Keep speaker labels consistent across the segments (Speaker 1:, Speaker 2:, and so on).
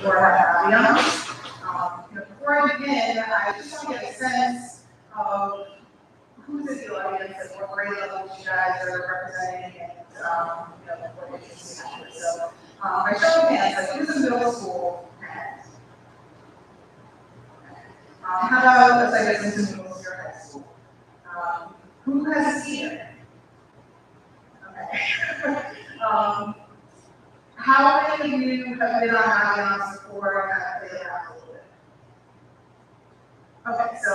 Speaker 1: for Naviance. Before I begin, I just want to get a sense of who's in the audience and what grade levels you guys are representing and what you're interested in. So I show of hands, like who's in middle school? How about, let's say, this is middle school or high school? Who has a senior? Okay. How many of you have been on Naviance before and kind of played around a little bit? Okay, so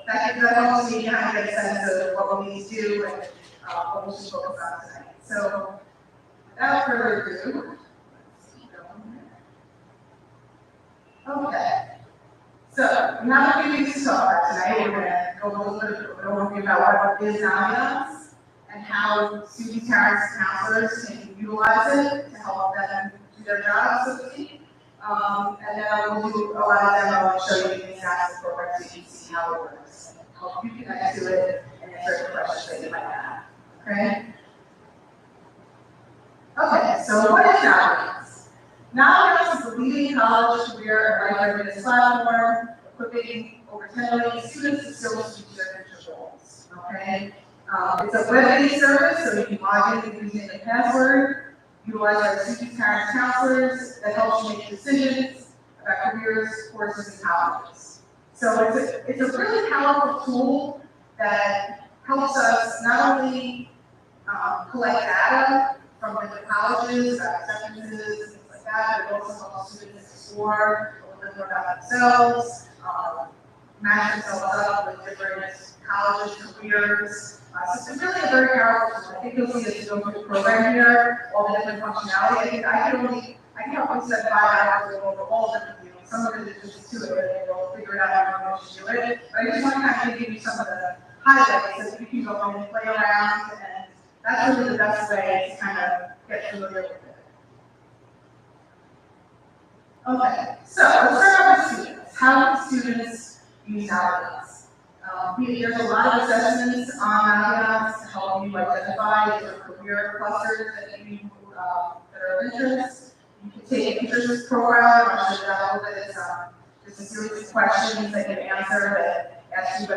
Speaker 1: that helps me kind of get a sense of what we need to do and what we should focus on tonight. So without further ado, let's keep going here. Okay. So we have a few things to talk about tonight. We're going to go a little bit of an overview about what is Naviance and how students, parents, and counselors can utilize it to help them do their jobs, so to speak. And then I will do a lot of demo and show you the exact program so you can see how it works and help you connect to it and answer the questions that you might have. Okay? Okay, so what is Naviance? Naviance is the leading college career and life readiness platform, equipping over 10 million students with skills to reach their future goals. Okay? It's a web-based service, so you can log in using a password, utilize our students, parents, counselors that helps you make decisions about careers, courses, and colleges. So it's a really powerful tool that helps us not only collect data from different colleges, about acceptances, things like that, but also helps students explore a little bit more about themselves, match themselves up with different colleges, careers. So it's really a very powerful tool. I think you'll see as you go through the program here, all the different functionality. I can help you spend 5 hours to go over all the different views. Some of it is just to it, and you'll figure it out how you should do it. But I just want to kind of give you some of the highlights so that you can go in and play around, and that's really the best way to kind of get familiar with it. Okay, so let's start out with students. How do students use Naviance? There's a lot of assessments on Naviance to help you identify your career clusters that are of interest. You can take an interest profile, I'll show you that a little bit. It's just a series of questions that you answer that ask you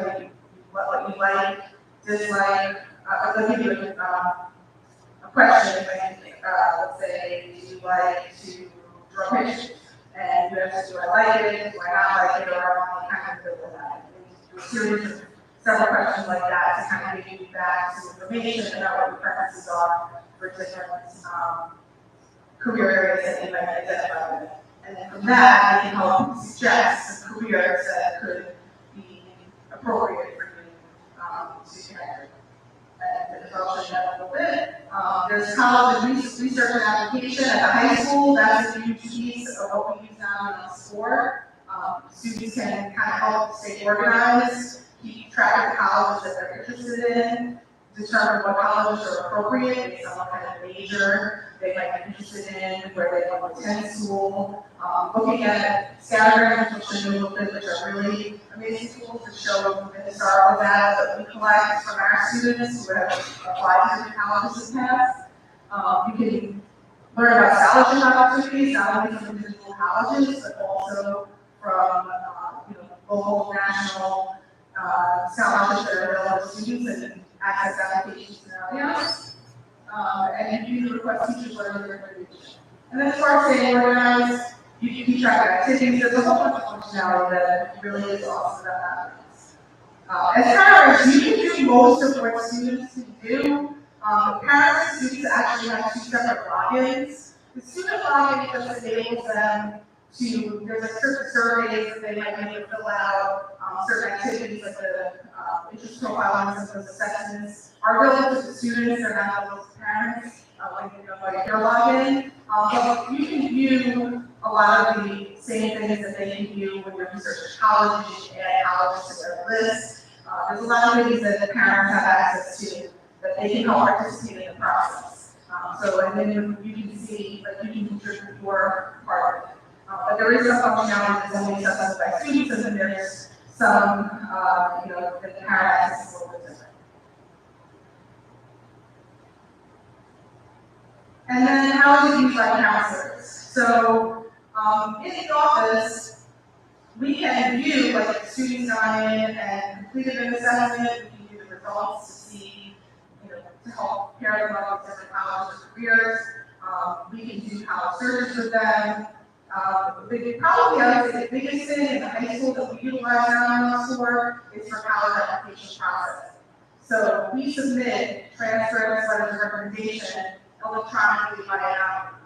Speaker 1: what you like, dislike. I'll give you a question. Let's say, do you like to draw pictures? And you have to do I like it, do I not like it, or I want to kind of build that. A series of several questions like that to kind of give you back some information about what your preferences are for different career areas that you might identify with. And then from that, I can help suggest some careers that could be appropriate for you to connect with. And I'll show you that a little bit. There's college and research and application at the high school. That's a huge piece of what we use Naviance for. Students can kind of help stay organized, keep track of the colleges that they're interested in, determine what colleges are appropriate based on what kind of major they might be interested in, where they want to attend school. Looking at scattergrams, which show you a little bit, which are really amazing tools to show the historical data that we collect from our students who have applied to the colleges in the past. You can learn about scholarship opportunities, not only from individual colleges, but also from local, national scholarships that are available to students and access applications to Naviance. And you can request teachers learn their information. And then as far as staying organized, you can keep track of activities. There's a whole bunch of functionality that really is awesome about Naviance. As parents, you can do most of what students can do. Parents and students actually have 2 separate logins. The student login just enables them to, there's a certain surveys that they might be able to fill out, certain activities like the interest profile and some of those assessments are available to the students, they're not available to parents, like their login. But you can view a lot of the same things that they can view when you're researching colleges, you can add colleges to their list. There's a lot of things that the parents have access to that they can help participate in the process. And then you can see, like you can contribute your part of it. But there is some functionality that's only accessible by students, and then there's some, the parent access is a little bit different. And then how is it used by counselors? So In the office, we can view, like, if students gone in and completed an assessment, we can view the results to see, to help pair them up with different colleges or careers. We can do college searches with them. Probably, I would say, the biggest thing in the high school that we utilize Naviance for is for college application process. So we submit transcripts, letters of recommendation electronically via Naviance.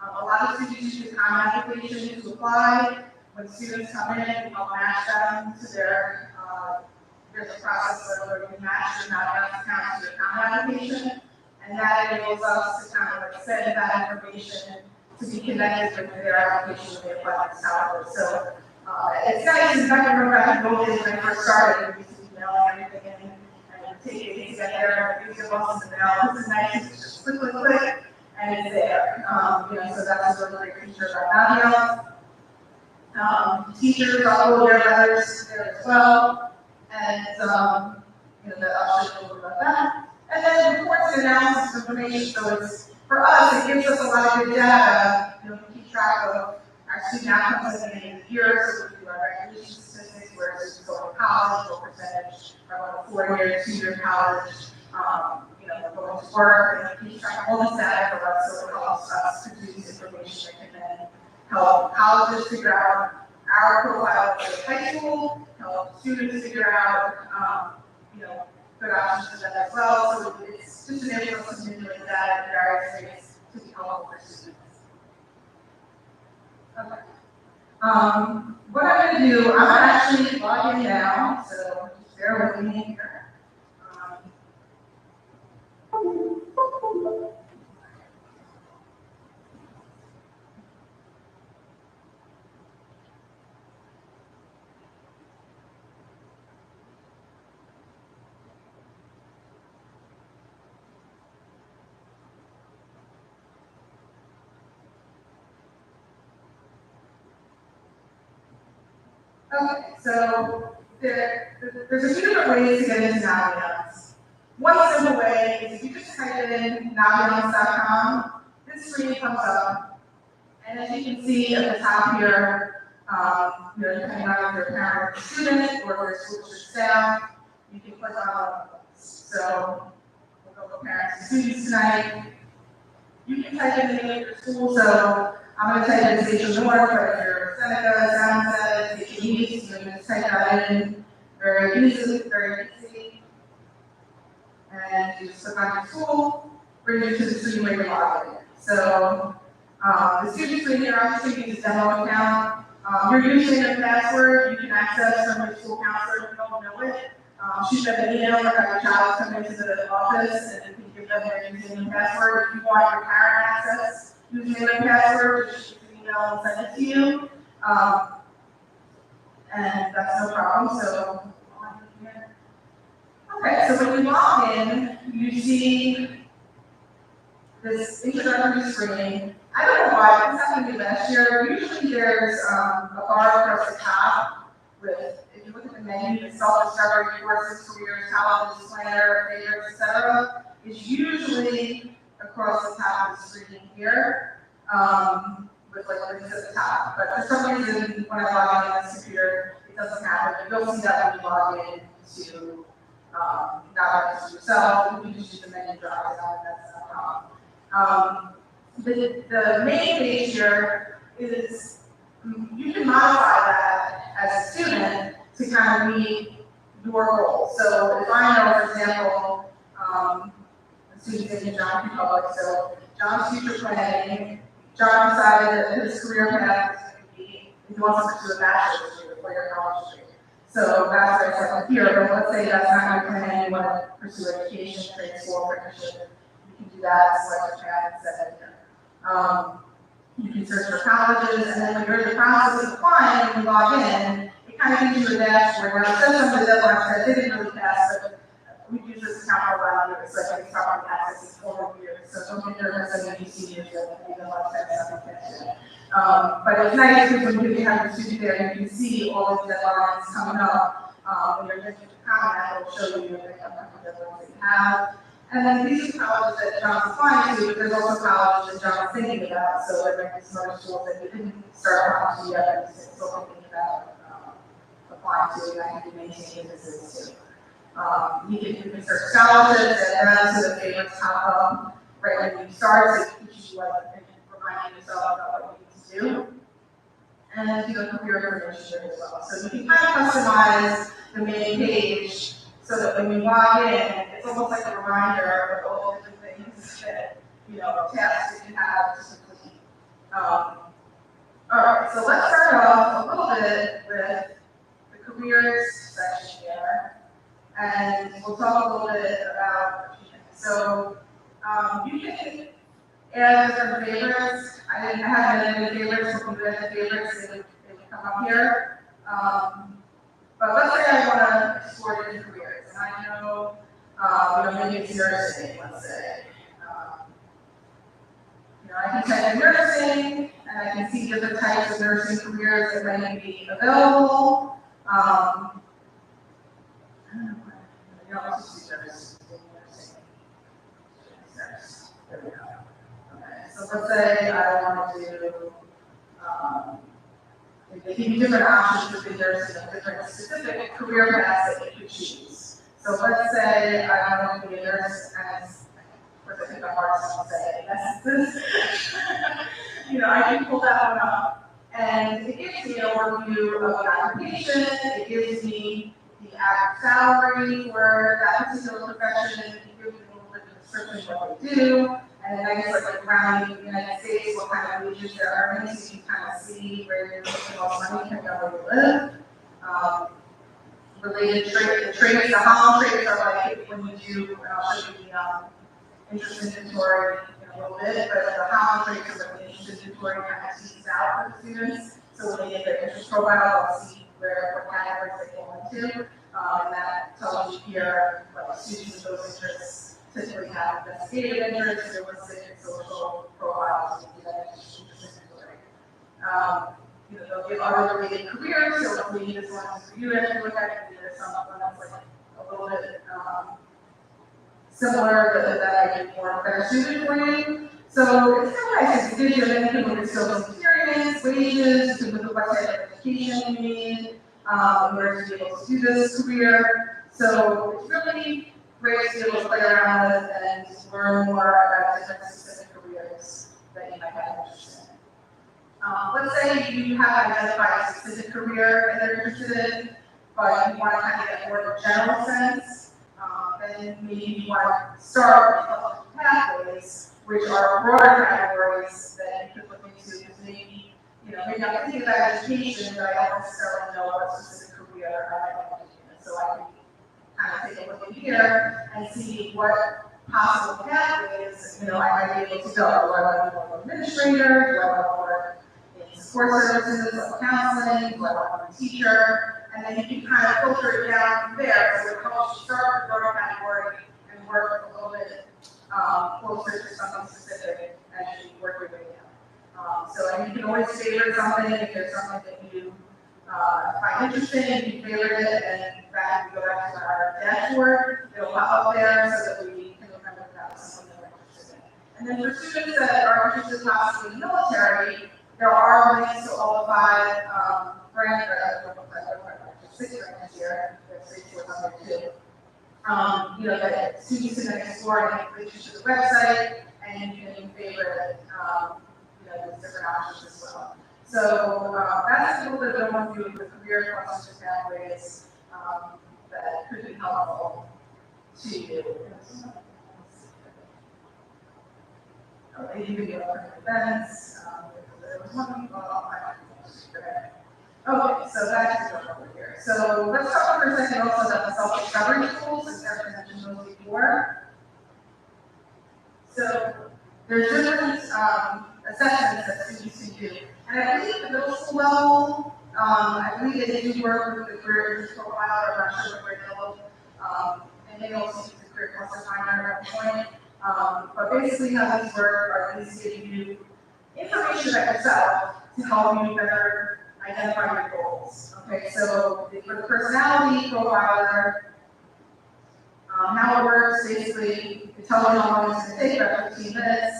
Speaker 1: A lot of students use the common application to apply. When students come in, we help match them to there's a process where we match their Naviance account to their common application, and that enables us to kind of like send that information to be connected with their application when they apply to salary. So it's nice. In fact, I remember I go in when I first started, we used to email everything in and take it to get there, and use the buttons in the mail. This is nice. It's just click, click, click, and it's there. So that's a really great feature about Naviance. Teachers upload their letters there as well, and I'll show you a little bit about that. And then reports and analysis information. So it's for us, it gives us a lot of good data. We keep track of our student outcomes at the end of the year. So we do our graduation statistics, where students go to college, what percentage are going to 4-year, 2-year college, going to work, and we keep track of all this data for us. So it helps us produce information that can then help colleges figure out our profile of high school, help students figure out, good options for them as well. So it's just enables us to manipulate data in various ways to be helpful for students. Okay. What I'm going to do, I'm actually log in now, so just bear with me here. Okay, so there's a few different ways to get into Naviance. One simple way is if you just type in naviance.com, this screen comes up, and as you can see at the top here, depending on if you're a parent or student or if you're school district staff, you can click on one of those. So we'll go with parents and students tonight. You can type in the name of your school, so I'm going to type in Station North, but if you're Seneca, Soundset, Station East, you're going to type that in very easy, and you just click on your school, bring you to the screen where you're logged in. So the student screen here, I'm just using the demo account. You're using your password, you can access from your school counselor if you don't know it. Shoot them an email or have your child come into the office and you can give them their username and password. If you want your parent access, username and password, just shoot an email and send it to you. And that's no problem. So, okay, so when you log in, you see this introductory screen. I don't know why, this happened to me last year. Usually there's a bar across the top with, if you look at the menu, the self-discovery courses, careers, colleges, planner, favorites, etc. is usually across the top of the screen here, with like links at the top. But for some reason, when I log in on this computer, it doesn't happen. You don't see that when you log in to Naviance yourself. You can just use the menu drop down, that's no problem. The main page here is, you can modify that as a student to kind of meet your goals. So if I know, for example, the student's in John P. Public, so John's future planning, John decided that his career path is going to be, he wants to pursue a bachelor's degree before your college degree. So that's why it's like here, but let's say that's not your plan, you want to pursue education, trade school, apprenticeship, you can do that, select your path, and set it here. You can search for colleges, and then when you're in the process of applying, when you log in, it kind of gives you a dashboard. Now, it says some of the deadlines that didn't really pass, but we use this account for around years, so I can start on access in 4 years. So don't get nervous when you see it, you know, like that. But it's nice because when you have your student there, you can see all of the deadlines coming up. When you're getting to comment, it'll show you the deadlines that you have. And then these are colleges that John's applying to, but there's also colleges that John's thinking about, so there might be some other schools that you didn't start applying to yet, and you're still thinking about applying to, and I can maintain businesses too. You can search scholarships, and that's the favorites pop up right when you start, so it keeps you like reminding yourself about what you need to do. And then you go career information here as well. So you can kind of customize the main page so that when you log in, it's almost like a reminder of all the different things that, tasks that you have to complete. All right, so let's start off a little bit with the careers section here. And we'll talk a little bit about, so you can add different favorites. I didn't have any favorites, so we add the favorites, they would come up here. But let's say I want to explore different careers, and I know, maybe it's nursing, let's say. I can type in nursing, and I can see different types of nursing careers that might be available. Let's just do nursing. There we go. Okay, so let's say I want to do, they give you different options within nursing, different specific career paths that you could choose. So let's say I want to be a nurse, and I think the hardest one to say, I can pull that one up, and it gives me an overview of the occupation, it gives me the average salary for that particular profession, it gives me a little bit of description of what they do, and then I guess like around the United States, what kind of wages they're earning, so you can kind of see where you're making all the money, depending on where you live. Related trades, the Holland trades are like when you do, and I'll show you the interest inventory in a little bit, but the Holland trades are like the interest inventory kind of teases out for the students. So when they get their interest profile, they'll see what categories they fall into, and that tells you here what students with those interests typically have investigative interests, realistic, social profiles, and that interest inventory. They'll give other related careers, so if we this one for you to look at, maybe there's someone that's like a little bit similar that I get more better suited for you. So it's kind of nice. It gives you an income with skills and experience, wages, to look at what type of education you need in order to be able to do this career. So it's really great to be able to play around with and learn more about different specific careers that you might have interest in. Let's say you have identified a specific career that you're interested in, but you want to kind of get more of a general sense. Then maybe you want to start with public pathways, which are broader categories that you could look into. Because maybe, maybe I'm thinking about education, but I don't necessarily know what specific career I might want to do. So I can kind of take a look in here and see what possible pathways, I might be able to go. Do I want to be an administrator? Do I want to work in support services, like counseling? Do I want to be a teacher? And then you can kind of filter it down from there. So it helps you start with the broader category and work a little bit closer to something specific as you work your way down. So you can always favorite something if there's something that you find interesting, you favorite it, and that we go back to our dashboard, it'll pop up there so that we can remember that was something that we're interested in. And then for students that are interested possibly in the military, there are links to all the 5 branches, 6 branches here, there's 6 on there too. That students can explore and link you to the website, and you can favorite those different options as well. So that's a little bit of an overview of the career cluster pathways that could be helpful to you. They can be open events. There was one okay, so back to over here. So let's talk for a second also about the self-discovery tools, as Eric mentioned those before. So there's different assessments that students can do. And I believe at the middle school level, I believe they do work with the career interest profile, I'm not sure what grade level, and they also use the career cluster finder at one point. But basically how these work are these give you information about yourself to help you better identify your goals. Okay, so for the personality profiler, How it works, basically, it tells you how long it's going to take, about 15 minutes.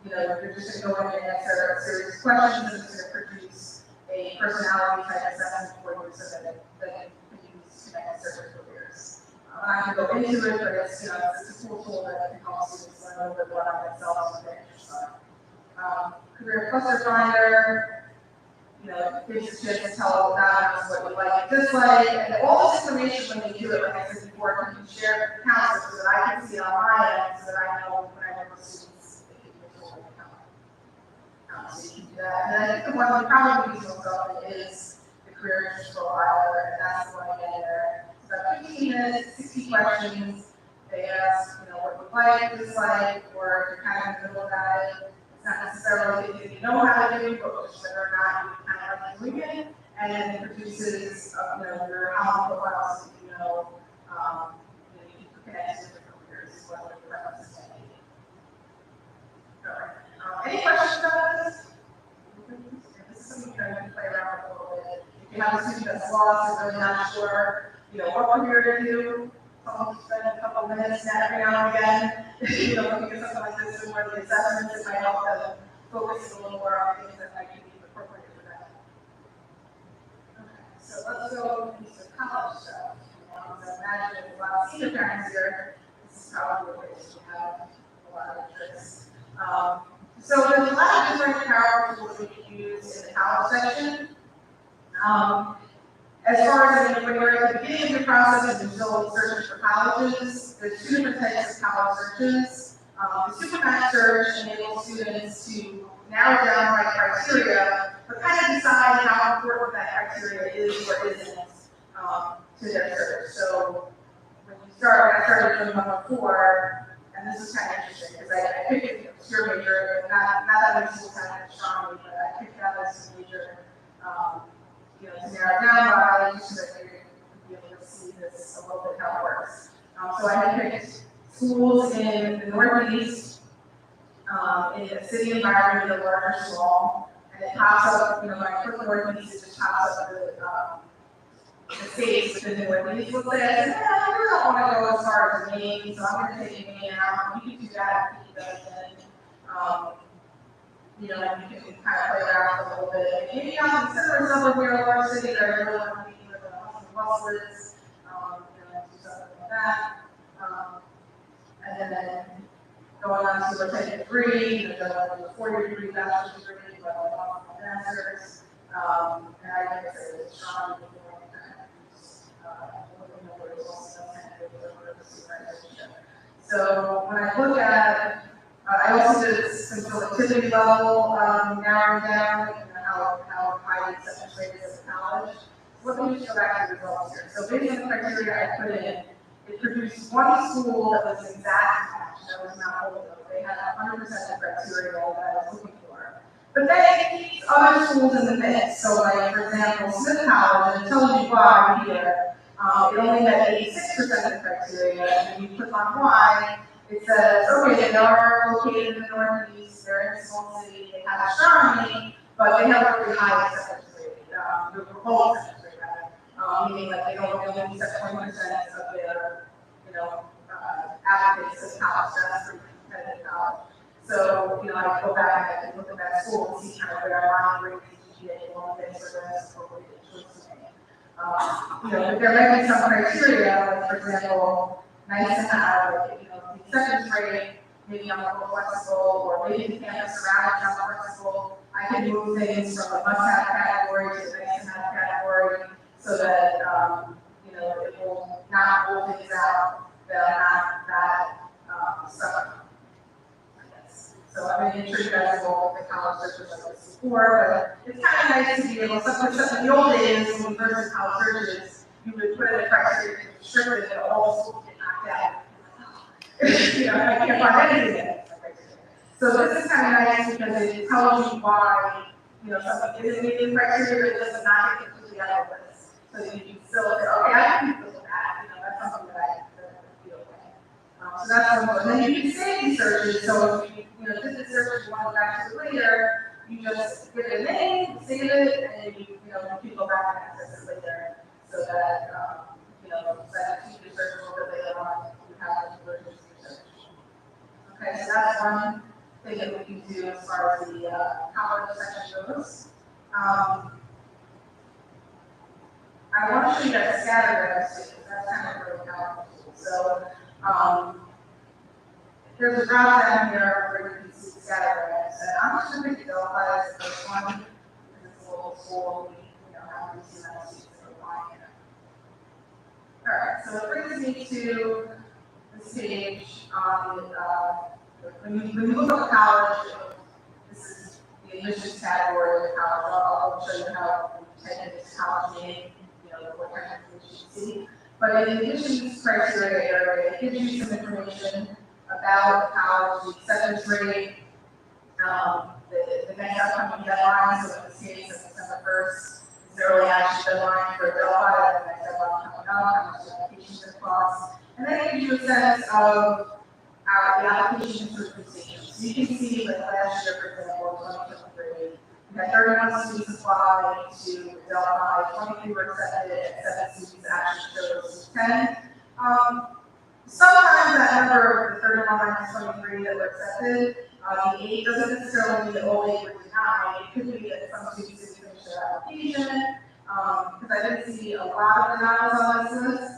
Speaker 1: You're just going to go in and answer a series of questions, and it's going to produce a personality type assessment for you so that you can use to make certain careers. I'm not going to go into it, but it's a cool tool that can help students learn a little bit more about themselves and their interests are. Career cluster finder. Gives you a chance to tell Naviance what you like and dislike, and all this information when you do it, like I said before, can be shared with counselors so that I can see it on my end, so that I know when I work with students, they can get told so you can do that. And I think the one we probably use most often is the career interest profile, and that's the one again there. It's about 15 minutes, 60 questions. They ask, what you like, dislike, or you're kind of in the middle of that. It's not necessarily things you know how to do, but whether or not you kind of like doing it, and then it produces, your how profiles that you can connect to different careers as well as your preferences. Any questions about this? This is something you can play around with a little bit. If you have a student that's lost and really not sure, what career to do, someone can spend a couple minutes every now and again, looking at something like this and where the assessments it might help them focus a little more on things that might be appropriate for them. Okay, so let's go into college stuff. So imagine there's a lot of senior parents here. This is probably the place we have a lot of interest. So there's a lot of different power tools we can use in the college section. As far as when you're at the beginning of your process and you're still searching for colleges, there's two different types of college searches. The Supermax search enables students to narrow down by criteria, but kind of decide how important that criteria is or isn't to their search. So when I started doing one before, and this is kind of interesting because I picked an obscure major, not that many schools have it strongly, but I picked that as a major. To narrow down by, so that you're going to be able to see this a little bit how it works. So I had picked schools in the Northeast, in a city environment, in a larger school, and it pops up, when I click Northeast, it just pops up the states within the Northeast. Let's say, I really don't want to go as far as Maine, so I'm going to take Maine out. You can do that if you do that, and you can kind of play around a little bit. Maybe I'll consider some of your large city that are really competing with the buses, do something like that. And then going on to a type degree, going to a 4-year degree, bachelor's degree, but a master's. And I think it's a strong so when I look at I also did some selectivity level narrowing down how high the acceptance rate is in college. So let me just go back to the results here. So based on the criteria I put in, it produced one school that was an exact match, that was not holding. They had 100% of criteria that I was looking for. But then it keeps other schools in the mix. So like, for example, Smith College, and it tells you why here, it only met 86% of criteria, and you click on why, it says, okay, they are located in the Northeast, they're in a small city, they have astronomy, but they have a really high acceptance rate, the proposed acceptance rate, meaning like they only accept 20% of their, applicants to college, that's pretty competitive college. So, I go back and look at that school and see kind of where our line rates GPA will fit for the appropriate choice to make. But there might be some criteria, like for example, nice to have, the acceptance rate, maybe I'm a little flexible, or maybe the campus surrounding I'm flexible. I can move things from a must-have category to a nice-to-have category, so that it will not hold things out that are not that stuck. So I mean, I'm sure you guys will the college searches like this before, but it's kind of nice to be able to, except in the old days when we first did college searches, you would put in a criteria to restrict it that all schools get knocked out. I can't find anything in it. So this is kind of nice because it tells you why, something isn't meeting criteria, but it does not get completely out of this. So you can still say, okay, I can do this with that, that's something that I feel okay. So that's one. And then you can save these searches, so if you did the search you want to go back to it later, you just give it a name, save it, and you can go back and access it later, so that that teachers are a little bit later on, we have the emergency research. Okay, so that's one thing that we can do as far as the college section goes. I want to show you that scatter graph too, that's kind of really powerful. So there's a drop down here where you can see scatter graphs, and I'm just going to pick Delphi as the first one because it's a little school. We have to see that students are applying it. All right, so it brings me to this page on when you look at college. This is the admissions category of college. I'll show you how we take this college name, what kind of admissions you see. But in the admissions criteria area, it gives you some information about the college, the acceptance rate, the next upcoming deadline. So in this case, it's December 1st, is the early action deadline for Delphi, and the next deadline coming up, how much the applications are cost. And then it gives you a sense of the application frequency. So you can see that last year, for example, 2023, we had 31 students apply to Delphi, 23 were accepted, and 7 students actually chose 10. Sometimes that number, the 31 minus 23 that were accepted, the 8 doesn't necessarily mean that all 8 were denied. It could be that some students didn't finish their application, because I didn't see a lot of denials on this list.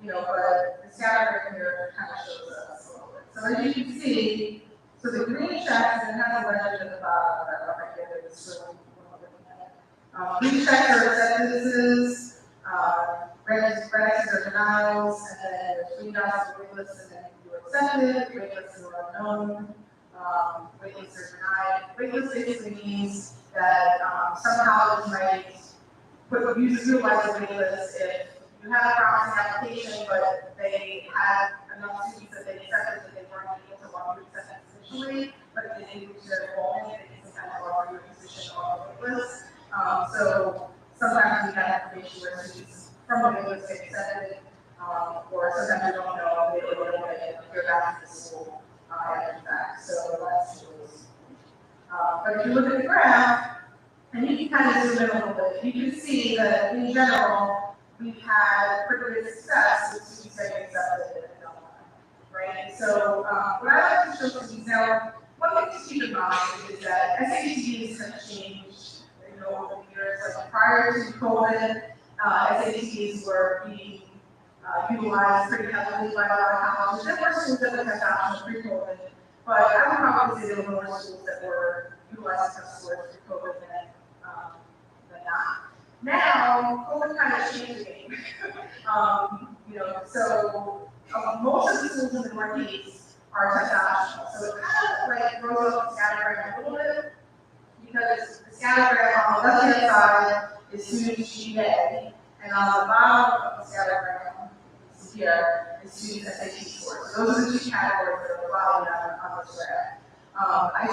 Speaker 1: But the scatter graph here kind of shows us a little bit. So as you can see, so the green checks, and it has a legend at the bottom that I get it, it's really green checks are acceptances, red X's are denials, and then there's green dots are waitlists, and then you were accepted, waitlists are unknown, waitlists are denied. Waitlist basically means that some colleges might utilize a waitlist if you have a promising application, but they had enough students that they accepted that they weren't able to offer you acceptance initially, but if they didn't reach their enrollment, they can sometimes offer you a position on the waitlist. So sometimes we have information where students from the waitlist get accepted, or sometimes we don't know if they don't hear back to the school after that. So that's those. But if you look at the graph, and you can kind of zoom in a little bit, you can see that in general, we've had pretty good success with students getting accepted at Delphi, right? So what I like to show students now, one thing to keep in mind is that SATs have changed, over the years. Like prior to COVID, SATs were being utilized pretty heavily by a lot of colleges. There were schools that had options pre-COVID, but I would probably say there were more schools that were utilizing test scores pre-COVID than not. Now, COVID kind of changed the game. So most of the schools in the Northeast are test optional. So it kind of like throws up the scatter graph a little bit, because the scatter graph on the left-hand side is student GPA, and on the bottom of the scatter graph here is student SAT scores. So those are the two categories that are plotted on this graph. I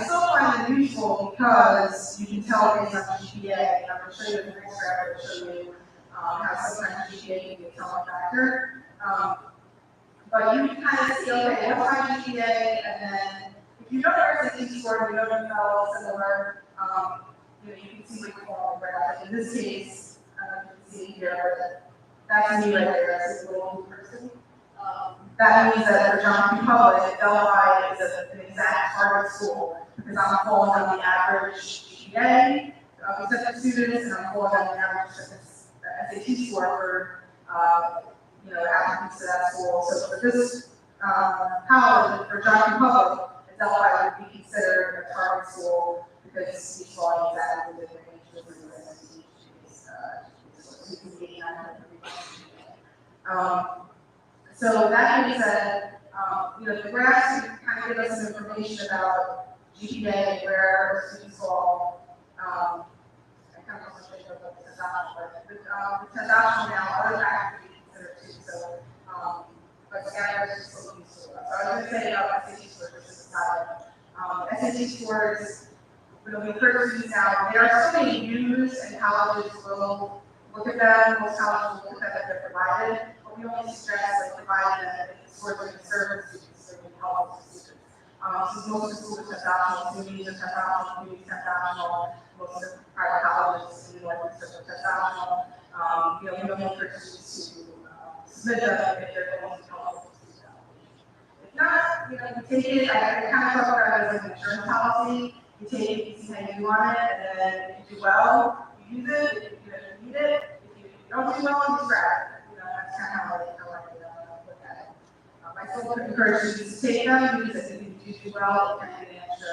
Speaker 1: still find it useful because you can tell based on GPA, and I'm going to show you the next graph to show you how sometimes GPA can be a telling factor. But you can kind of see, okay, what's my GPA, and then if you know your SAT score, you know you fell similar, you can see what you fall on the graph. In this case, you can see here, that's me right there, that's a little person. That means that for John P. Public, Delphi is an exact target school, because I'm falling on the average GPA of the students, and I'm falling on the average SAT score for applicants to that school. So for this college, for John P. Public, Delphi would be considered a target school because each falling exactly within the range of the SAT so you can get 900. So that being said, the graphs kind of give us some information about GPA and where students fall. I kind of want to show you about the test optional, but the test optional now, other factors we consider too. So, but scatter is just so useful. So I was going to say about SAT scores, which is SAT scores, we encourage students now, they are still being used, and colleges will look at them, most colleges will look at them if they're provided. We only stress like providing that it's working to serve students, so we help students. Since most of the schools are test optional, communities are test optional, communities test optional, most of the private colleges, like test optional. We don't encourage students to submit them if they're going to help us do that. If not, you take it, I kind of talk about it as an insurance policy. You take it, you see how you do on it, and then if you do well, you use it, if you need it. If you don't do well, you scrap it. That's kind of how I look at it. I still encourage you to take them, because if you do well, it can be an extra,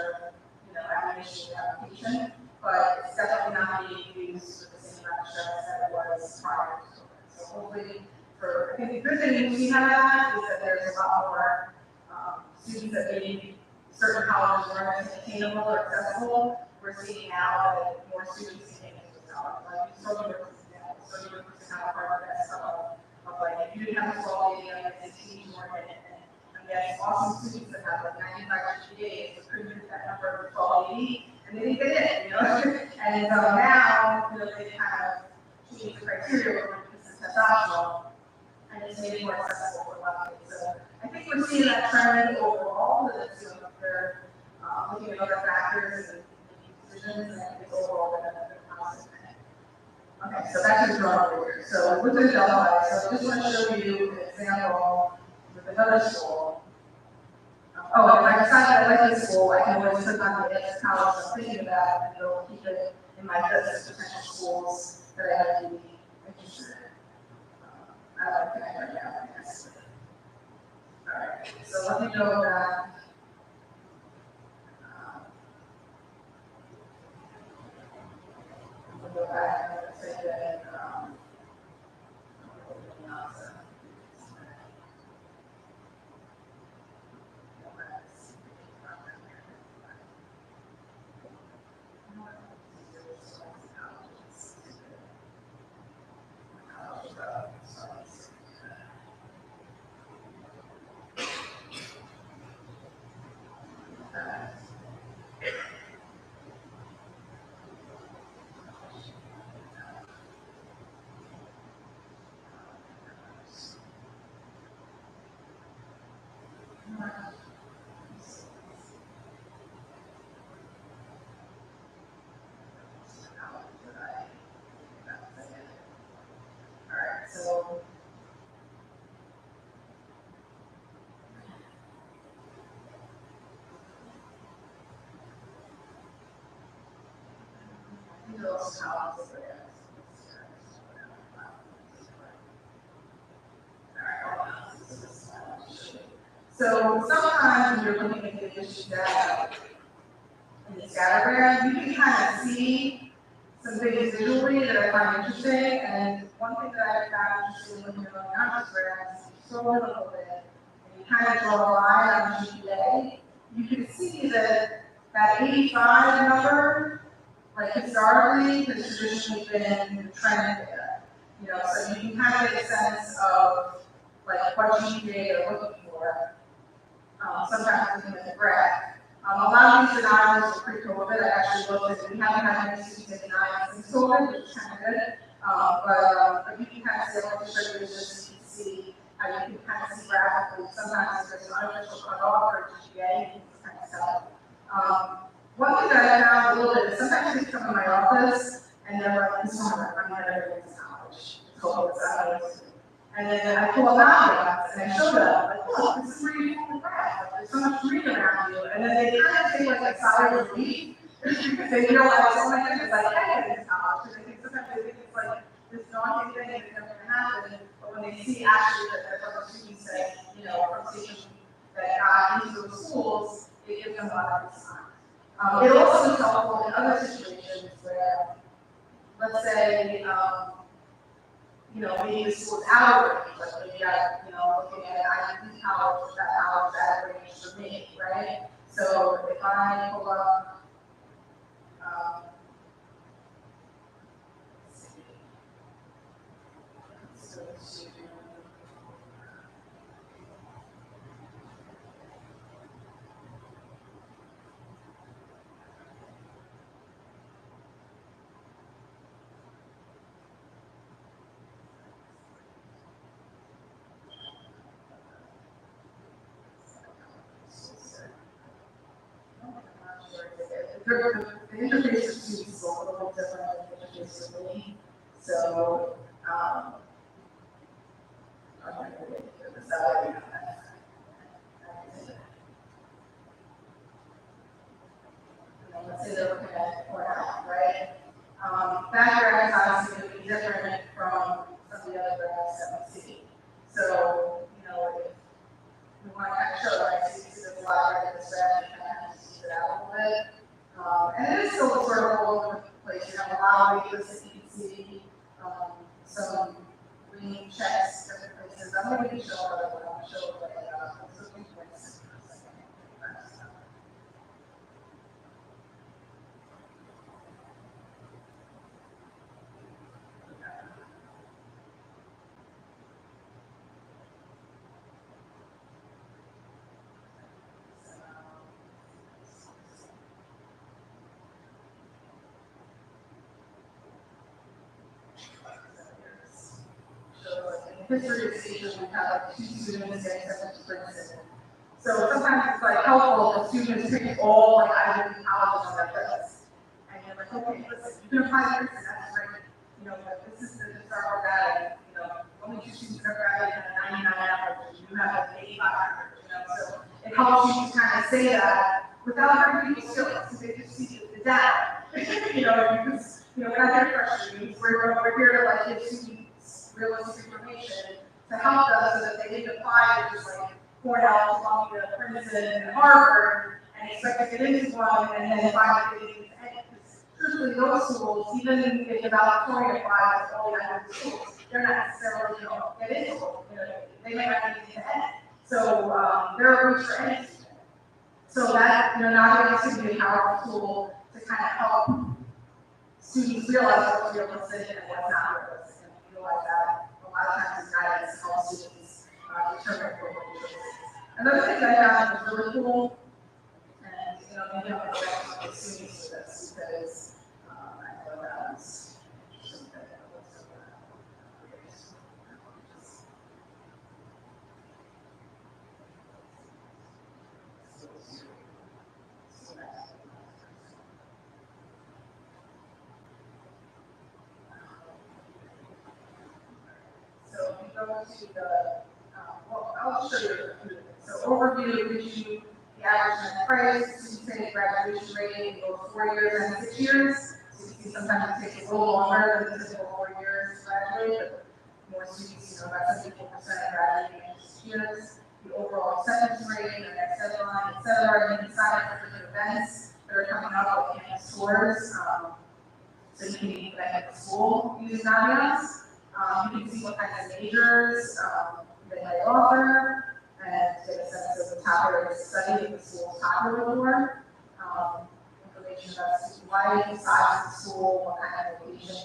Speaker 1: ammunition application, but it's definitely not being used with the same amount of stress that it was prior to it. So hopefully, I think the good thing we have that is that there's a lot more students that maybe certain colleges weren't attainable or accessible. We're seeing now that more students can get into college. Like social work is kind of part of that stuff of like if you didn't have a 12 day and teach more in it. And yes, awesome students that have like 95 GPAs but couldn't hit that number of 1280 and they didn't get in, And now, they kind of change the criteria for this is optional and it's made it more accessible for a lot of kids. So I think we're seeing that trend overall, that it's, they're looking at other factors and making decisions, and it's overall been a positive thing. Okay, so back to the drawing board here. So with the Delphi, so I just want to show you an example with another school. Oh, and if I decide I like this school, I can always click on the next college I'm thinking about, and it'll keep it in my list of potential schools that I might be interested in. I like that right now, I guess. All right, so let me go back. We'll go back and say that. So sometimes when you're looking at the issue data in the scattergram, you can kind of see some things visually that I find interesting. And one thing that I found interesting when you're looking at scattergrams is you scroll a little bit and you kind of draw a line on GPA. You can see that 85 number, like historically, has traditionally been the trend data. So you can kind of get a sense of like what GPA they're looking for. Sometimes looking at the graph. A lot of these denials were pre-COVID. I actually looked at, we haven't had any students in denials since COVID, which is kind of good. But you can kind of see what the sugar is just to see how you can kind of see graphically. Sometimes there's an unofficial cutoff for GPA, you can just kind of tell. One thing that I found a little bit is sometimes they come in my office and they're like, this summer, I'm not going to college. And then I pull up Naviance and I show them, like, look, this is where you pull the graph. Like, there's so much green around you. And then they kind of take like a sigh of relief because they realize, oh my goodness, I can't get into college. Because I think sometimes they think it's like this daunting thing that's never going to happen. But when they see actually that their fellow students say, from stations that got into those schools, it gives them a lot of time. It also is helpful in other situations where, let's say, maybe the school's out of range, like maybe looking at IDP college, that college out of range for me, right? So if I pull up, the interface for students is a little different than the interface for me. So, okay, say they're looking at Cornell, right? That grad is obviously going to be different from some of the other grads that we see. So, you know, if we want to kind of show, right, so you see there's a lot of graduate strategy, kind of have to tease it out a little bit. And it is still sort of all over the place. You have a lot of ways that you can see some green checks, different places. I'm going to show other one. I'll show like some points for a second. History of station, we have like 2 students getting sent to Princeton. So sometimes it's like helpful if students pick all like Ivy League colleges on their list. And you're like, okay, listen, you can apply to Princeton, that's great. You know, but this is the historical data, you know, only 2 students are graduating at a 99 average, you have an 85 average, you know, so it helps you to kind of say that without hurting people's feelings, because they just see the data. You know, because, you know, we're not here to pressure you, we're here to like give students realistic information to help them so that they didn't apply to just like Cornell, Columbia, Princeton, and Harvard, and expect to get into one, and then finally get into any. Truthfully, those schools, even if the valedictorian applies to all the other schools, they're not necessarily, you know, get into them. You know, they may not get into any. So they're a reach for any student. So that, you know, Naviance can be a powerful tool to kind of help students realize what's realistic and what's not realistic, and realize that a lot of times guidance helps students determine what realistic is. Another thing that I found was really cool, and you know, maybe I'm going to go back to the students with this because I know that was something that was so if you go to the, well, I'll show you a few of them. So overview gives you the average net price, student pay graduation rate, both 4 years and 6 years. So you can see sometimes it takes a little longer than the typical 4 years to graduate, but more students, you know, about 74% graduating in 6 years. The overall acceptance rate, the next deadline, et cetera. You can sign up for different events that are coming up with campus tours. So you can be connected to school using Naviance. You can see what kinds of majors they might offer, and get a sense of the top areas of study that the school is popular for. Information about student life, size of the school, what kind of location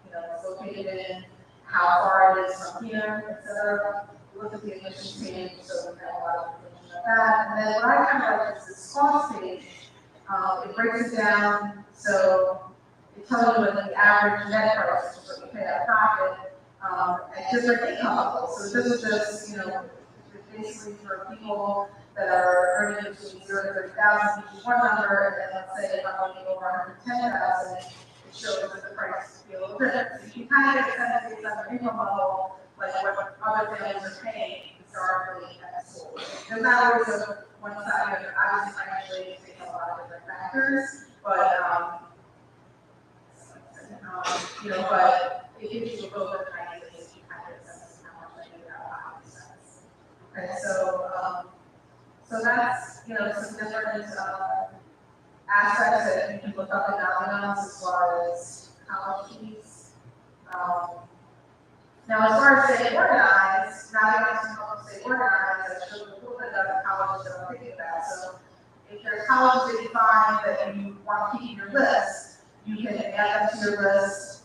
Speaker 1: you know, it's located in, how far it is from here, etc. Look at the admissions page, so we have a lot of information about that. And then what I kind of like is this cost page. It breaks it down, so it tells you what the average net price is, what you pay out of pocket, at different income levels. So this is just, you know, basically for people that are earning between 0 to 30,000, each one number, and then let's say if I'm looking over 110,000, it shows that the price will be a little different. So you can kind of get a sense based on their income level, like what other families are paying historically at the school. There's not always a one side, obviously financially it takes a lot of different factors, but you know, but it gives you a little bit of an idea so you kind of get a sense of how much I think about these things. Okay, so that's, you know, some different aspects that you can look up in Naviance as far as college fees. Now, as far as staying organized, Naviance can help you stay organized. I showed you a little bit of the colleges that I'm thinking about. So if there's colleges that you find that you want to keep in your list, you can add them to your list.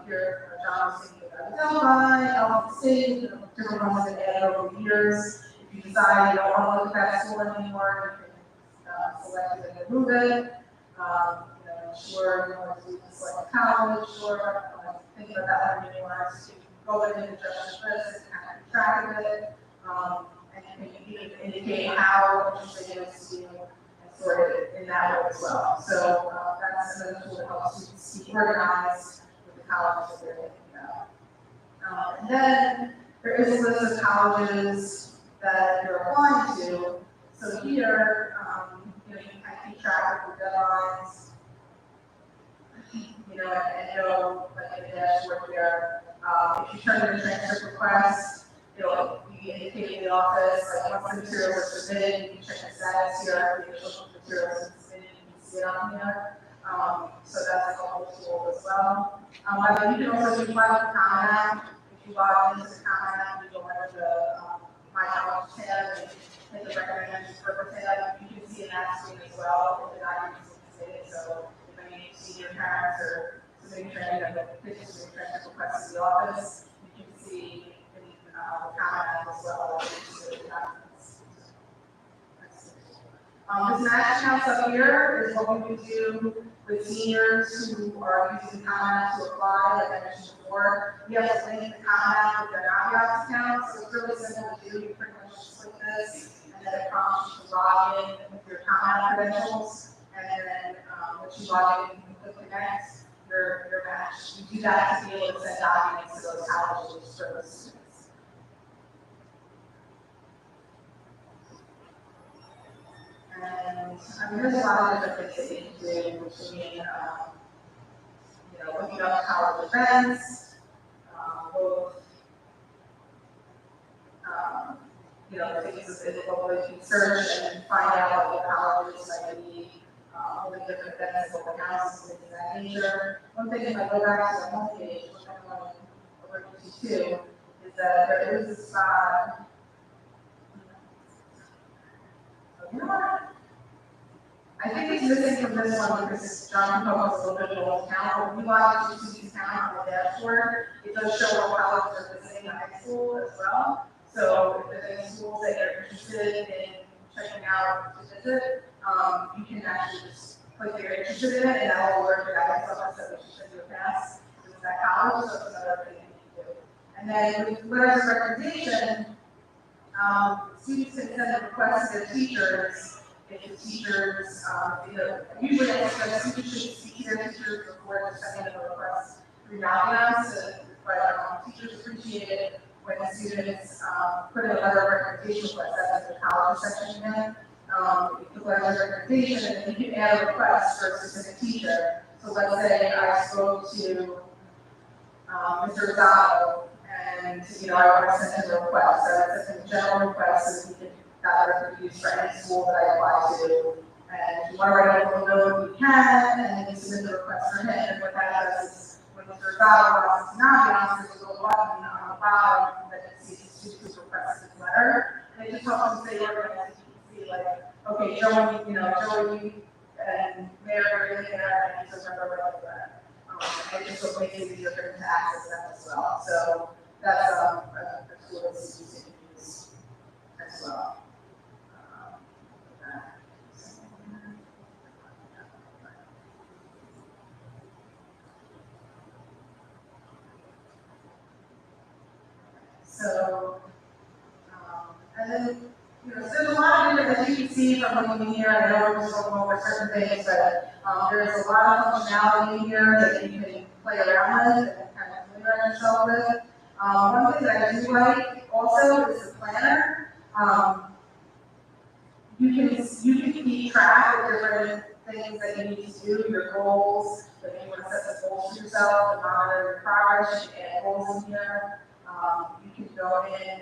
Speaker 1: Here, John was thinking about Delphi, Alpha State, different ones that add over the years. If you decide you don't want to look at that school anymore, you can select it and remove it. You know, sure, you want to select a college, sure, think about that one when you want to go in and adjust your list and kind of keep track of it. And you can indicate how much they give to you. Sort it in that way as well. So that's another tool that helps students keep organized with the colleges that they're thinking about. And then there is a list of colleges that you're applying to. So here, you know, you can kind of keep track of the deadline and know, like in the dashboard there, if you turn in a transcript request, it'll be indicated in the office, like once the materials are submitted, you can check the status here, the official materials are submitted, you can see it on here. So that's a whole tool as well. But you can also do like comment. If you log into the comment, you go into the My Knowledge tab and hit the recommended purpose tab. You can see an app screen as well if the documents are submitted. So if any senior parents are submitting training and the pictures of training requests to the office, you can see in the comment as well. This match counts up here is what we would do with seniors who are using Common to apply, like I mentioned before. We have to link the Common with their Naviance account, so it's really simple to do. You pretty much just click this, and then it prompts you to log in with your Common credentials, and then once you log in, you can click connect your match. You do that to be able to send documents to those colleges for those students. And there's a lot of different things that you can do between, looking up college events, both, things that local you can search and find out what colleges might be, all the different events, local houses, things of that nature. One thing, if I go back to the homepage, which I want to alert you to, is that there is a spot. You know what? I think it's missing from this one because John proposed a little bit of old town, but we log into student town on the dashboard. It does show what colleges are visiting the high school as well. So if there's any schools that you're interested in checking out to visit, you can actually just click that you're interested in it, and that will work. That makes up so we should send you a pass to that college, so it's another thing you can do. And then with letters of recommendation, students can send a request to their teachers. If the teachers, usually I suggest students should speak to their teachers before sending a request through Naviance, but teachers appreciate it when the students put in a letter of recommendation request. That's the college section again. You put letter of recommendation, and then you can add a request for a specific teacher. So let's say I spoke to Mr. Rosado, and I want to send him a request. So that's a general request, so we can that letter can be used for any school that I apply to. And if you want to write a little note, you can, and then you submit the request for him. And what that does is, when Mr. Rosado wants to Naviance, there's a little button on the bottom that says students request this letter. And it just helps them stay organized. You can see, like, okay, Joey, and Mary are in there, and so remember like that. And it just makes it easier for them to access them as well. So that's a tool that's easy to use as well. So, and then, so there's a lot of different, as you can see from looking here, I know we're just going over certain things, but there's a lot of functionality here that you can play around with and kind of familiarize yourself with. One thing that I do like also is the planner. You can keep track of different things that you need to do, your goals, that you want to set the goals for yourself, and monitor your progress, you can add goals in here. You can go in and,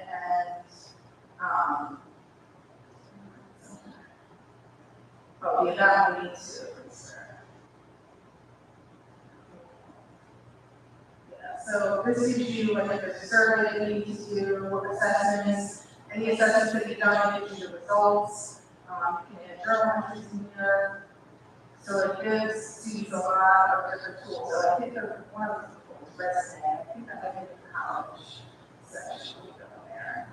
Speaker 1: that one needs to, so this gives you, like, if there's a survey that you need to do, assessments, any assessments that you've done, gives you the results. You can add journal entries in here. So it gives students a lot of different tools. So I think one of the tools, resume, I think that might be the college section. We go there.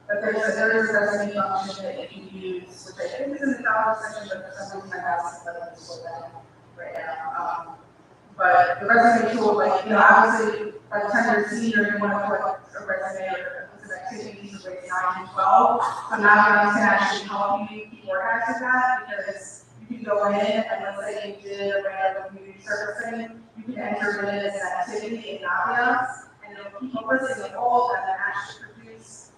Speaker 1: But there is a resume function that you can use, which I think is in the college section, but for some reason I have some other tools right now. But the resume tool, like, obviously by the time you're a senior, you want to put a resume or some activities of grades 9 and 12. So now you can actually help you keep more prioritizing that because you can go in and let's say you did a random community service thing, you can enter it as an activity in Naviance, and it'll keep a listing of all of them and actually produce,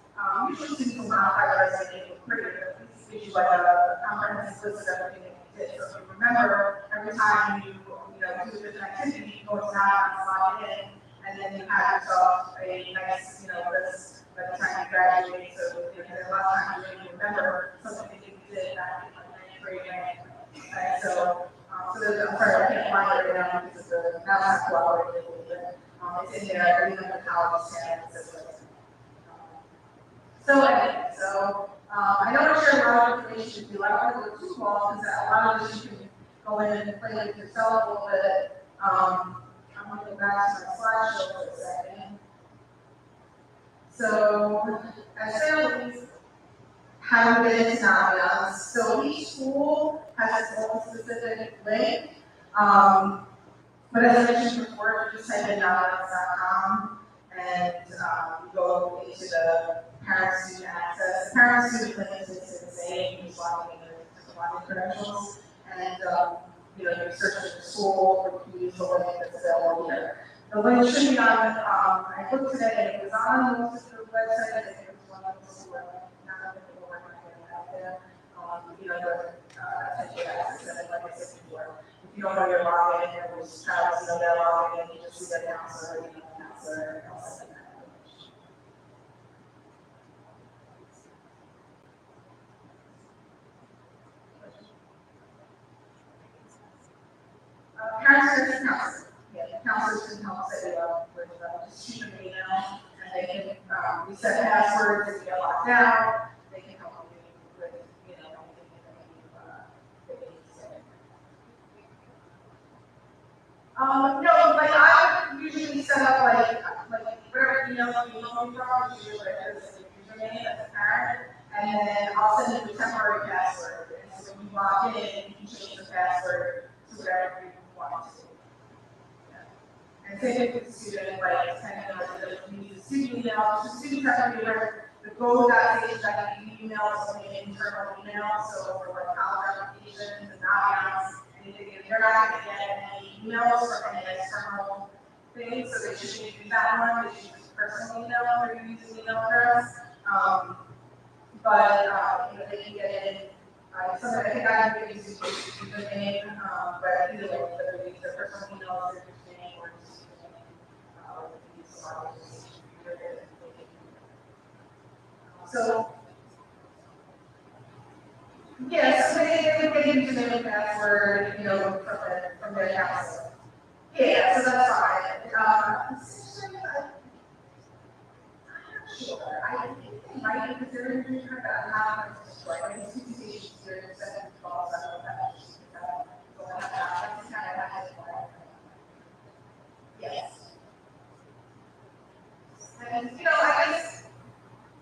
Speaker 1: usually students will not quite resonate with pretty, but at least gives you like a comprehensive list of everything that you did. So if you remember, every time you do a different activity, you go to Naviance, log in, and then you have yourself a nice, list by the time you graduate. So a lot of times you remember something that you did back in like ninth grade. Okay, so I'm sorry, I can't find it right now because the mouse is cooperating a little bit. It's in there, I believe in the college standards. So anyway, I know I share a lot of information with you. I don't want to go too long because a lot of this you can go in and play with yourself a little bit. I'm going to go back to my slideshow for a second. So, as Sarah Louise, how to get into Naviance. So each school has its own specific link. But as I mentioned before, you just type in Naviance.com and you go into the parent-student access. The parent-student link is the same. You just log in with login credentials, and you search for the school or you use the link that's available here. The link should be on. I looked today and it was on most of the website. I think it was one of the schools. Not that people were out there. The attention access, and like I said before, if you don't know your login, or was trying to know that login, you just see that counselor, and else like that. Parents and counselors. Yeah, the counselors can help set you up with just shoot an email, and they can reset passwords if you get locked out. They can help you with anything that you say. No, like I usually set up like whatever email you want me from, usually there's a username as a parent, and then I'll send you a temporary password. And so when you log in, you can change the password to whatever you want to. And same with the student, like depending on whether you use a student email, the students have to be aware the go.page that you email is only an internal email, so for like college applications and Naviance, they're not going to get any emails from any external things, so they should use that one. They should use personal email if they're using email address. But they can get in. Something I think I would use the name, but either way, whether they use their personal email or their name or just so yes, they would get username and password, from their counselor. Yeah, so that's fine. I'm not sure. I think they might be considering doing her, but I'm not sure. I think two stations here, 7 calls, I don't know that. Yes. And, I guess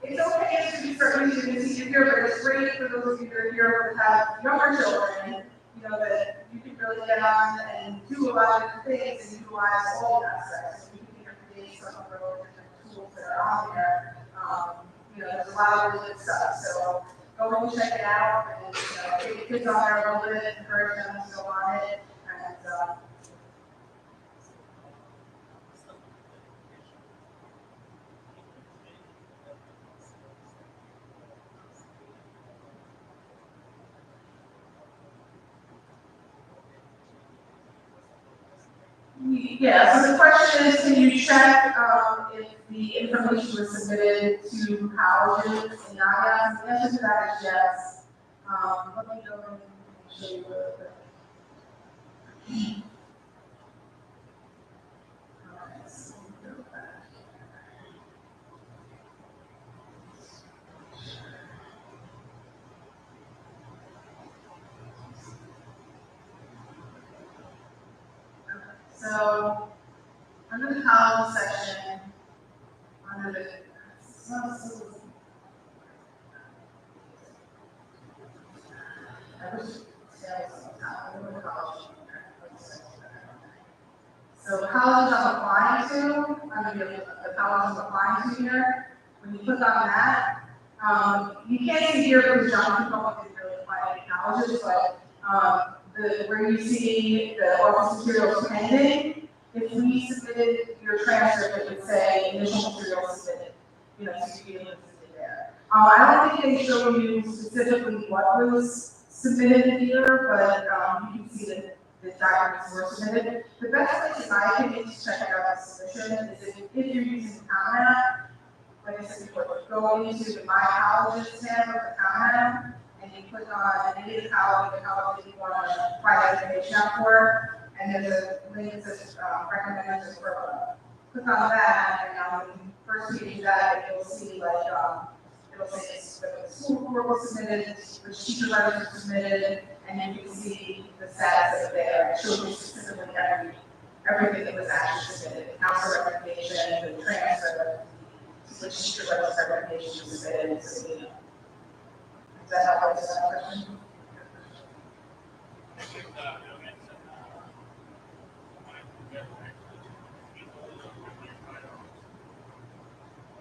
Speaker 1: it's okay to be certain students here, but it's great for those of you who are here who have younger children, that you can really get on and do a lot of different things and utilize all of that stuff. So you can create some of the different tools that are on there. There's a lot of really good stuff. So go and check it out and, take the kids on there a little bit, encourage them to go on it. And, yeah, so the question is, can you check if the information was submitted to colleges in Naviance? The answer to that is yes. Let me go and show you real quick. So, under the college section, under the so the college I'm applying to, the college I'm applying to here, when you click on that, you can't see here because John Public didn't really apply colleges, but where you see the office materials pending, if we submitted your transcript, it would say initial materials submitted, you know, so you'd be able to see it there. I don't think they show you specifically what was submitted here, but you can see that the documents were submitted. The best place, in my opinion, to check out the submission is if you're using Common App, like I said before, go into the My Colleges tab of the Common App, and you click on any college you want to find information out for, and there's a link that says recommended referral. Click on that, and when you first page of that, you'll see like it'll say the school report was submitted, which teacher letters were submitted, and then you can see the status of it there. It shows you specifically everything that was actually submitted, the council recommendation, the transfer, which teacher letters recommendation was submitted. So, you know, does that help answer that question?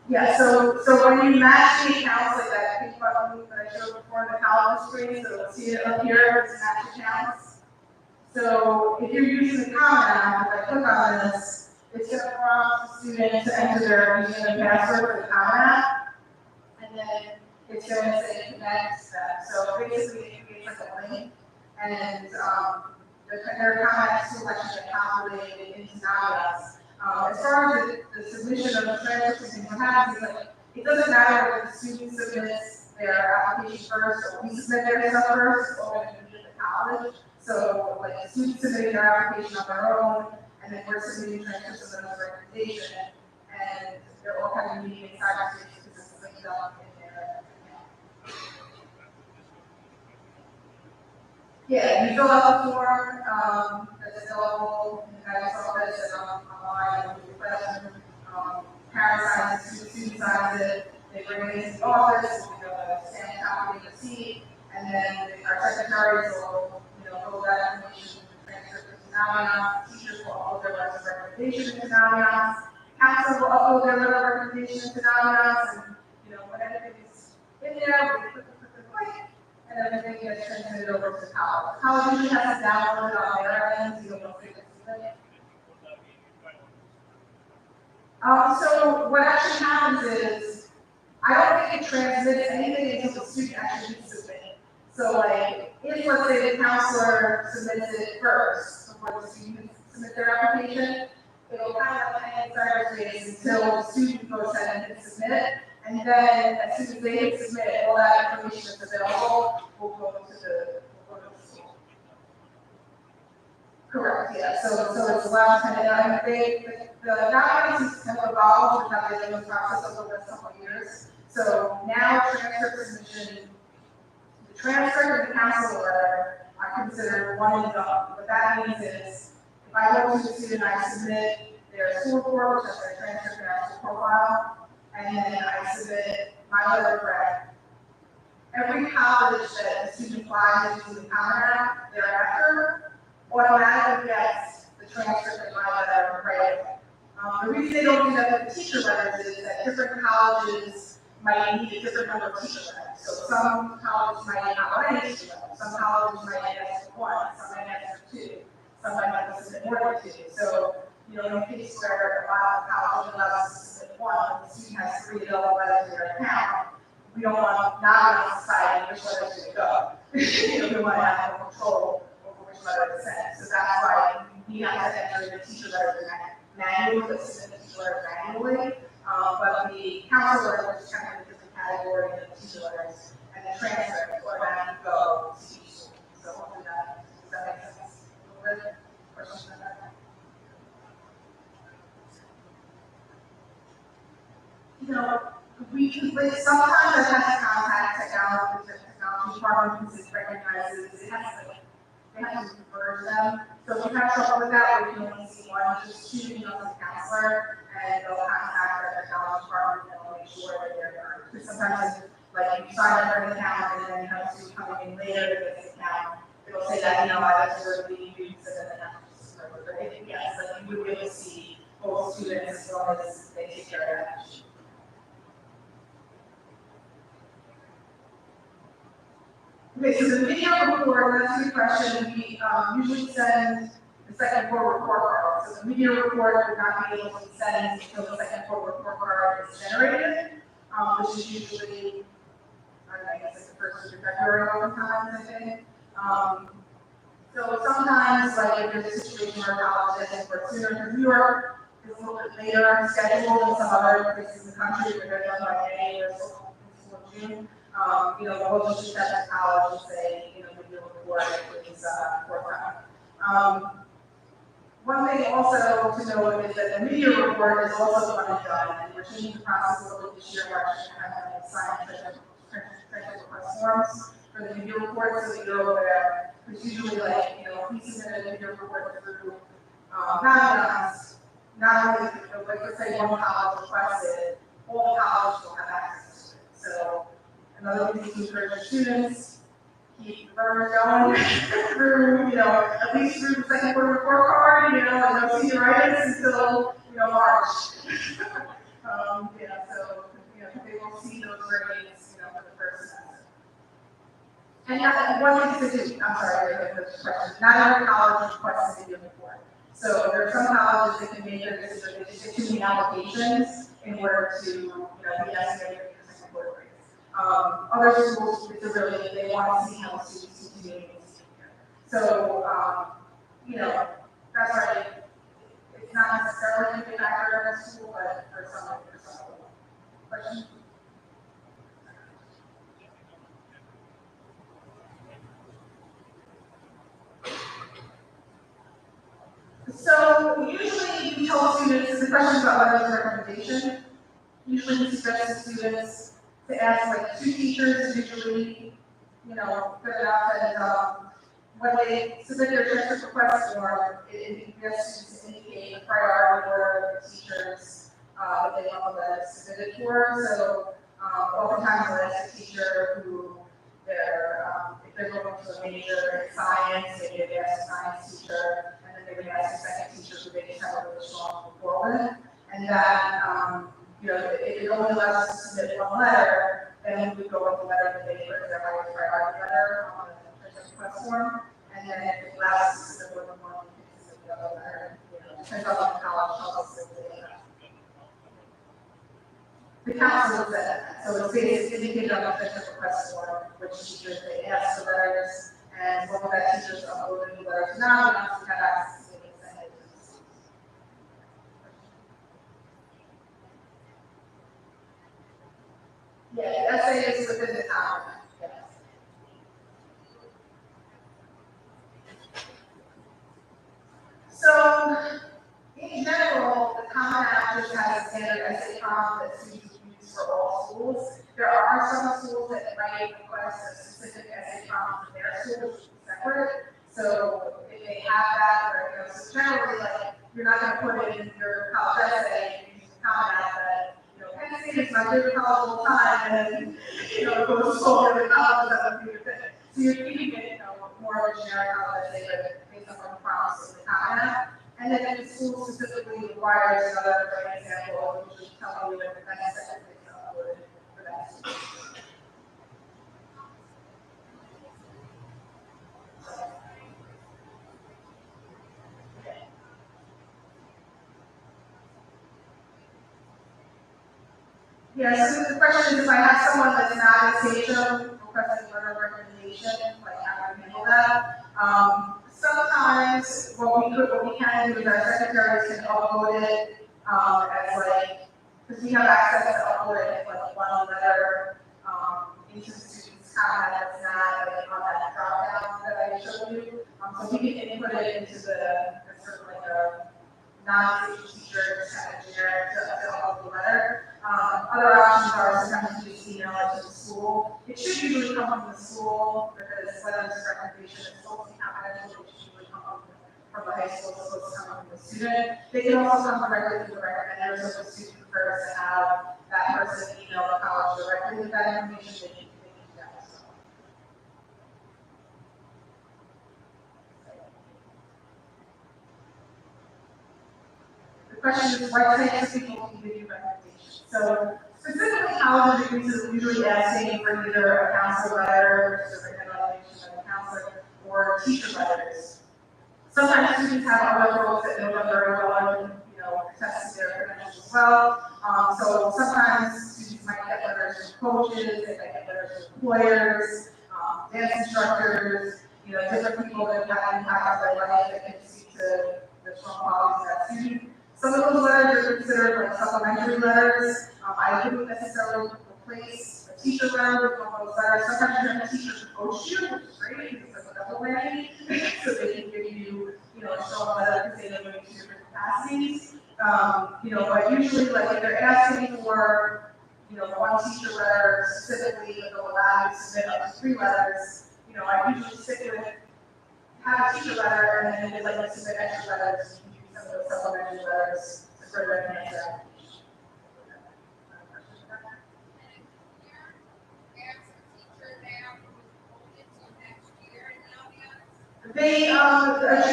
Speaker 1: Yeah, so when you match the accounts like that pink button that I showed before in the college screen, so see it up here, it's match accounts. So if you're using the Common App, if I click on this, it's going to prompt the student to enter their username and password for the Common App, and then it's going to say connect step. So basically, it creates like a link, and their Common App selection is populated into Naviance. As far as the submission of the transcripts and what happens, like, it doesn't matter if the student submits their application first, or we submit their stuff first, or if we get the college. So, like, the student submitting their application on their own, and then we're submitting transcripts of those recommendation, and they're all kind of meeting in cyberspace because it's linked up in their account. Yeah, you fill out the form that's available in the guidance office and online with your question. Parent signs it, student signs it, they bring it into the office, we have a stamped copy of the receipt, and then our secretaries will, you know, upload that information to transfer to Naviance. Teachers will upload their letters of recommendation to Naviance. Council will upload their letter of recommendation to Naviance, and, you know, when everything's in there, we click and then everything gets transmitted over to college. College usually has to download it on their end, so you don't see it. So what actually happens is, I don't think it transmits anything until the student actually submits it. So like, if let's say the counselor submits it first, before the student submits their application, it'll kind of hang in cyberspace until the student goes ahead and hit submit. And then as soon as they hit submit, all that information that's available will go to the school. Correct, yeah. So it's last minute, the Naviance is kind of evolved with how they've been in the process over the last couple of years. So now transcript submission, the transcript and the council letter are considered one and done. What that means is, if I go to the student, I submit their school report, which is their transcript and their school profile, and then I submit my letter of rec. Every college that the student applies to the Common App thereafter automatically gets the transcript and my letter of rec. The reason they don't do that with the teacher letters is that different colleges might need a different number of teacher letters. So some colleges might not want any teacher letters. Some colleges might ask for one, some might ask for two, some might submit more than two. So, you know, in a case where a lot of colleges allow us to submit one, the student has 3 available letters in their account, we don't want not deciding which letters to go. You know, we want to have more control over which letter to send. So that's why we have to enter the teacher letters manually, submit the teacher letters manually. But the council letter is kind of a different category than the teacher letters, and the transcript automatically go to each school. So hopefully that makes sense. Questions on that? You know, sometimes it has to contact technology department because it recognizes it has to, they have to converge them. So if you have trouble with that, or you only see one, just shoot me on the counselor, and they'll contact our technology department and they'll make sure that they're converged. Because sometimes, like, you sign up for an account and then you have to come in later to this account, it'll say that, you know, I just sort of leave you to the account. Yes, like you would be able to see both students as well as they take care of that. Okay, so the video report, that's a good question. We usually send the second quarter report card. So the video report would not be able to be sent until the second quarter report card is generated, which is usually, I guess, it's the first week of February oftentimes, I think. So sometimes, like, if there's a situation where college is for sooner, because New York is a little bit later scheduled than some other places in the country, where they're done by May or so in June. We'll just shoot that to college and say, maybe a report is forthcoming. One thing also to note is that the media report is also one and done, and we're changing the process a little bit this year. We're actually having to sign technical request forms for the media report, so that you're aware. Because usually, if we submit a media report through Naviance, not only, let's say one college requests it, all colleges will have access to it. So another thing to encourage students, keep the burner going through, at least through the second quarter report card, and no senioritis until, March. So, they will see those grades, for the first semester. And one thing to do, I'm sorry, the question, not every college requests a video report. So there are some colleges that can make their decision, they get too many applications in order to, be estimated for the second quarter grades. Other schools, they want to see how students continue. So, that's right. It's not necessarily a big factor in the school, but for some. Questions? So usually we tell students, the question about whether it's a recommendation, usually we suggest to students to ask like 2 teachers, usually, put it up, and when they submit their transcript request form, it asks students to indicate the priority order of the teachers that they want the letter submitted for. So oftentimes we'll ask a teacher who if they're going to a major in science, they would ask a science teacher, and then they would ask a second teacher who they just have a really strong rapport with. And that, if it only allows us to submit one letter, then we would go with the letter that they put their highest priority letter on the request form. And then if it allows us to submit more than one, we can submit the other letter. Depends on what the college tells us. The council said that. So it's basically indicated on the official request form, which teachers they ask for letters, and one of that teachers uploaded the letters now, and also have access to it and send it to the students. Yeah, the essay is within the hour. Yes. So, in general, the Common App just has a standard essay prompt that students use for all schools. There are some schools that might request a specific essay prompt for their school, which is separate. So if they have that, or so generally, you're not going to put it in your college essay and use the Common App that, Penn State is my favorite college of all time, and then, it goes forward and college doesn't do the thing. So you're keeping it, more of a generic college essay, but based on the prompts of the Common App. And then if the school specifically requires another, for example, usually tell you what the next step is for that school. Yeah, so the question is if I have someone that's not a station requesting a letter of recommendation, how do we handle that? Sometimes what we can do is our secretaries can upload it as because we have access to upload it as one letter into the student's comment that's not on that drop down that I showed you. So we can input it into the sort of a non-station teacher kind of generic to upload the letter. Other options are sometimes you just email it to the school. It should usually come from the school because whether it's a recommendation is supposed to be confidential, it should usually come from the high school, it's supposed to come from the student. They can also come directly to the recommender, so if the student prefers to have that person email the college directly with that information, they can do that as well. The question is, what types of people can give you recommendations? So specifically, college degrees is usually asking for either a council letter, which is a recommendation evaluation by the counselor, or teacher letters. Sometimes students have other roles that know them very well and, attest to their credentials as well. So sometimes students might get letters from coaches, they might get letters from employers, dance instructors, different people that have had impact on their life that can speak to the strong qualities of that student. Some of those letters are considered like supplementary letters. I wouldn't necessarily replace a teacher letter with one of those letters. Sometimes you have a teacher to coach you, which is great because it's like a double whammy. So they can give you, a strong letter because they know you in two different capacities. But usually, like if they're asking for, one teacher letter specifically, that they'll allow you to submit up to 3 letters. I usually stick with have a teacher letter, and then if they'd like to submit extra letters, you can use some of those supplementary letters to further enhance that. A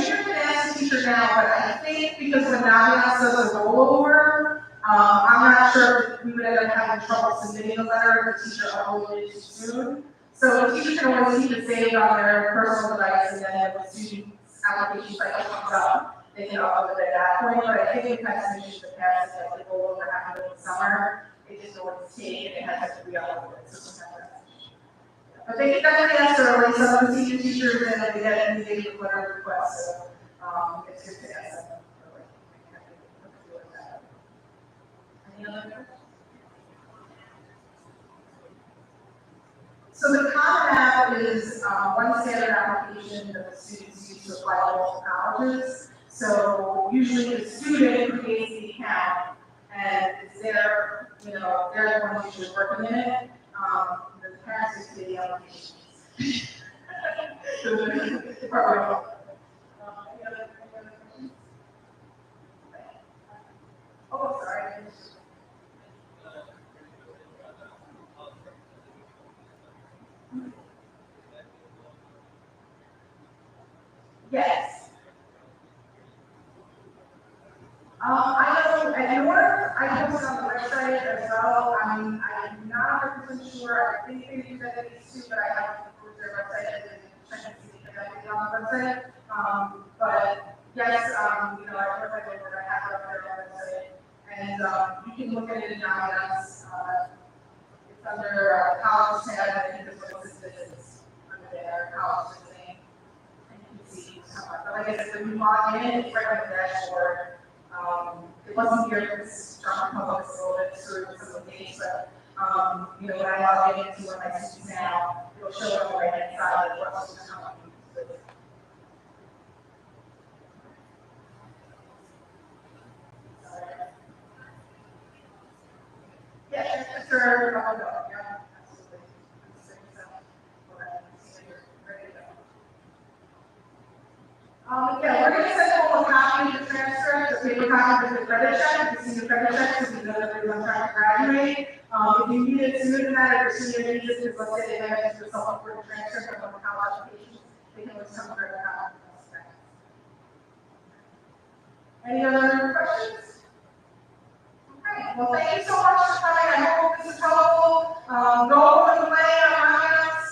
Speaker 1: junior can ask a teacher now, but I think because when Naviance does a rollover, I'm not sure if we would end up having trouble submitting a letter if the teacher uploaded it too soon. So the teacher can always keep it saved on their personal device, and then when the student's application cycle comes up, they can upload it at that point. But I think we've had some issues in the past, like the rollover happened in the summer, it just always takes and it has to re-upload it. So sometimes that's an issue. But they can definitely ask early. Some of the senior teachers, and they get inundated with letter requests, so it's good to ask them early. Any other questions? So the Common App is one standard application that the students use to apply to multiple colleges. So usually the student creates the account, and it's their, they're the ones usually working in it. The parents just do the applications. So the program. Any other questions? Oh, sorry. Yes. I know, I post on the website as well. I'm not 100% sure. I think they do that at least too, but I haven't approved their website and check and see if everything on the website. But yes, I work like over, I have it up there on the website. And you can look at it in Naviance. It's under college tab, I think it's what it's under there, college thing. And you can see, but like I said, when you log in, it's right on the dashboard. It wasn't here for this strong public, so it's sort of some of the dates, but when I log into one of my students now, it'll show up on the right hand side of what's coming. Yeah, sure. Yeah, absolutely. Yeah, we're going to send home a copy of the transcript, the paper copy of the credit check, the senior credit check, because we know that everyone's trying to graduate. If you need it sooner than that, or senior needs it, because let's say they have to do something for the transcript of one college applications, they can always come through and copy. Any other questions? Okay, well, thank you so much for coming. I hope this is helpful.